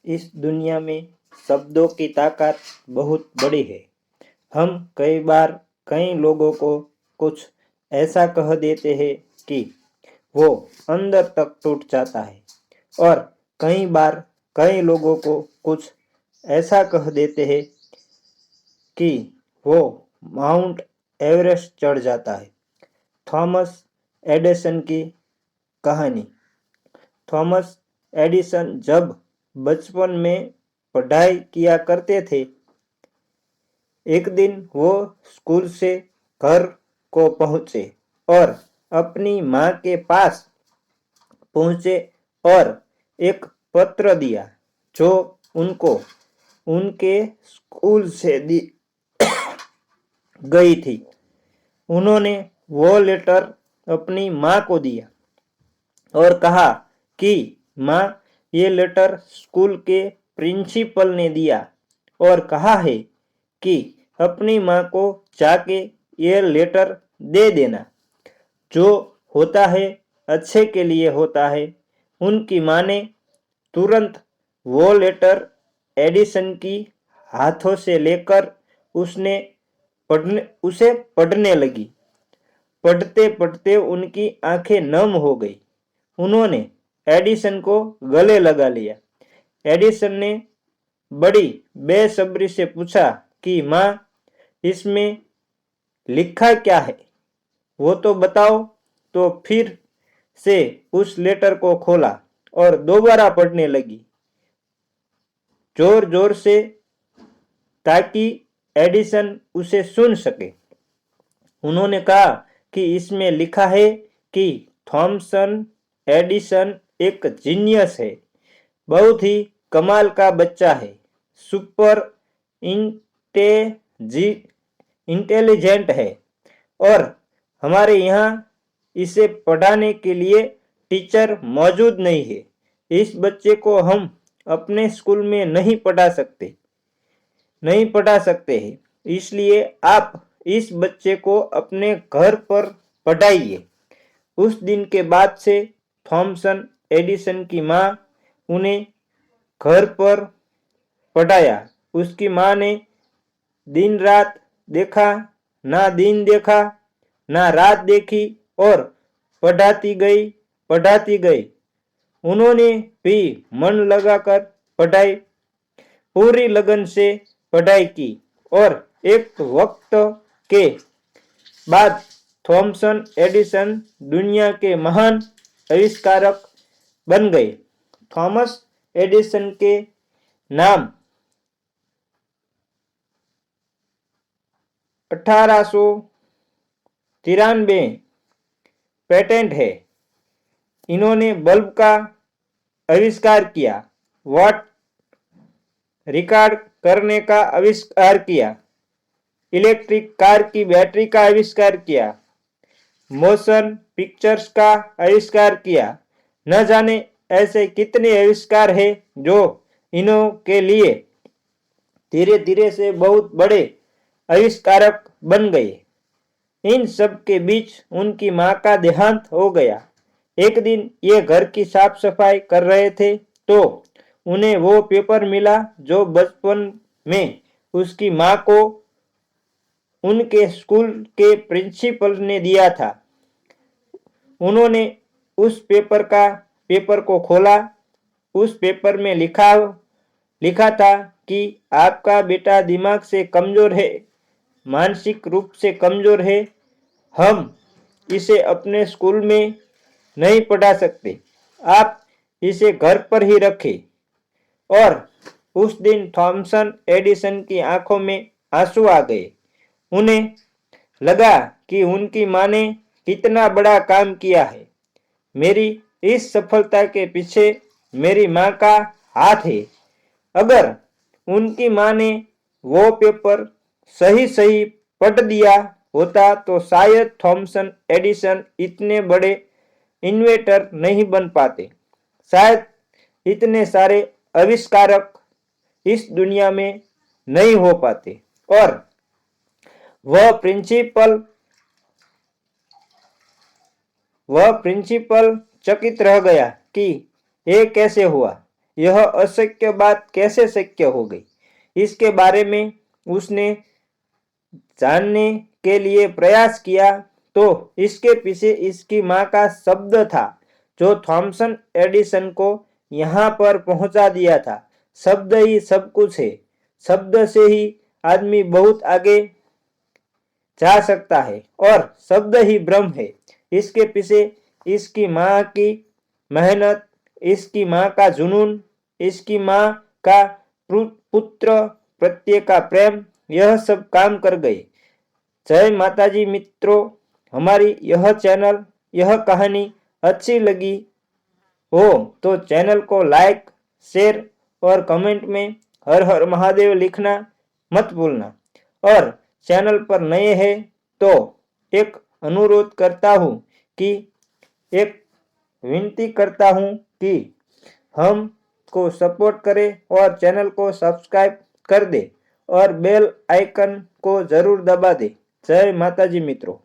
इस दुनिया में शब्दों की ताकत बहुत बड़ी है। हम कई बार कई लोगों को कुछ ऐसा कह देते हैं कि वो अंदर तक टूट जाता है, और कई बार कई लोगों को कुछ ऐसा कह देते हैं कि वो माउंट एवरेस्ट चढ़ जाता है। थॉमस एडिसन की कहानी। थॉमस एडिसन जब बचपन में पढ़ाई किया करते थे, एक दिन वो स्कूल से घर को पहुंचे और अपनी माँ के पास पहुंचे और एक पत्र दिया जो उनको उनके स्कूल से दी गई थी। उन्होंने वो लेटर अपनी माँ को दिया और कहा कि माँ, ये लेटर स्कूल के प्रिंसिपल ने दिया और कहा है कि अपनी माँ को जाके ये लेटर दे देना। जो होता है अच्छे के लिए होता है। उनकी माँ ने तुरंत वो लेटर एडिसन की हाथों से लेकर उसे पढ़ने लगी। पढ़ते पढ़ते उनकी आंखें नम हो गई। उन्होंने एडिसन को गले लगा लिया। एडिसन ने बड़ी बेसब्री से पूछा कि माँ, इसमें लिखा क्या है, वो तो बताओ। तो फिर से उस लेटर को खोला और दोबारा पढ़ने लगी, जोर जोर से, ताकि एडिसन उसे सुन सके। उन्होंने कहा कि इसमें लिखा है कि थॉमसन एडिसन एक जीनियस है, बहुत ही कमाल का बच्चा है, सुपर इंटेलिजेंट है, और हमारे यहाँ इसे पढ़ाने के लिए टीचर मौजूद नहीं है। इस बच्चे को हम अपने स्कूल में नहीं पढ़ा सकते हैं, इसलिए आप इस बच्चे को अपने घर पर पढ़ाइए। उस दिन के बाद से थॉमसन एडिसन की माँ उन्हें घर पर पढ़ाया। उसकी माँ ने दिन रात देखा, ना दिन देखा ना रात देखी, और पढ़ाती गई। उन्होंने भी मन लगाकर पूरी लगन से पढ़ाई की, और एक वक्त के बाद थॉमसन एडिसन दुनिया के महान आविष्कारक बन गए। थॉमस एडिसन के नाम 1893 पेटेंट है। इन्होंने बल्ब का आविष्कार किया, वाट रिकॉर्ड करने का आविष्कार किया, इलेक्ट्रिक कार की बैटरी का आविष्कार किया, मोशन पिक्चर्स का आविष्कार किया। न जाने ऐसे कितने आविष्कार हैं जो इन्हों के लिए धीरे धीरे से बहुत बड़े आविष्कारक बन गए। इन सब के बीच उनकी माँ का देहांत हो गया। एक दिन ये घर की साफ सफाई कर रहे थे तो उन्हें वो पेपर मिला जो बचपन में उसकी माँ को उनके स्कूल के प्रिंसिपल ने दिया था। उन्होंने उस पेपर को खोला। उस पेपर में लिखा था कि आपका बेटा दिमाग से कमजोर है, मानसिक रूप से कमजोर है, हम इसे अपने स्कूल में नहीं पढ़ा सकते, आप इसे घर पर ही रखें। और उस दिन थॉमसन एडिसन की आंखों में आंसू आ गए। उन्हें लगा कि उनकी माँ ने कितना बड़ा काम किया है। मेरी इस सफलता के पीछे मेरी माँ का हाथ है। अगर उनकी माँ ने वो पेपर सही सही पढ़ दिया होता तो शायद थॉमसन एडिसन इतने बड़े इन्वेंटर नहीं बन पाते। शायद इतने सारे आविष्कारक इस दुनिया में नहीं हो पाते। और वह प्रिंसिपल चकित रह गया कि ये कैसे हुआ। यह अशक्य बात कैसे शक्य हो गई। इसके बारे में उसने जानने के लिए प्रयास किया तो इसके पीछे इसकी माँ का शब्द था जो थॉमसन एडिसन को यहाँ पर पहुंचा दिया था। शब्द ही सब कुछ है। शब्द से ही आदमी बहुत आगे जा सकता है और शब्द ही ब्रह्म है। इसके पीछे इसकी माँ की मेहनत, इसकी माँ का जुनून, इसकी माँ का पुत्र प्रत्यय का प्रेम, यह सब काम कर गए। जय माताजी मित्रों, हमारी यह चैनल, यह कहानी अच्छी लगी हो तो चैनल को लाइक, शेयर और कमेंट में हर हर महादेव लिखना मत भूलना। और चैनल पर नए हैं तो एक अनुरोध करता हूँ कि एक विनती करता हूँ कि हम को सपोर्ट करें और चैनल को सब्सक्राइब कर दे और बेल आइकन को जरूर दबा दे। जय माताजी मित्रों।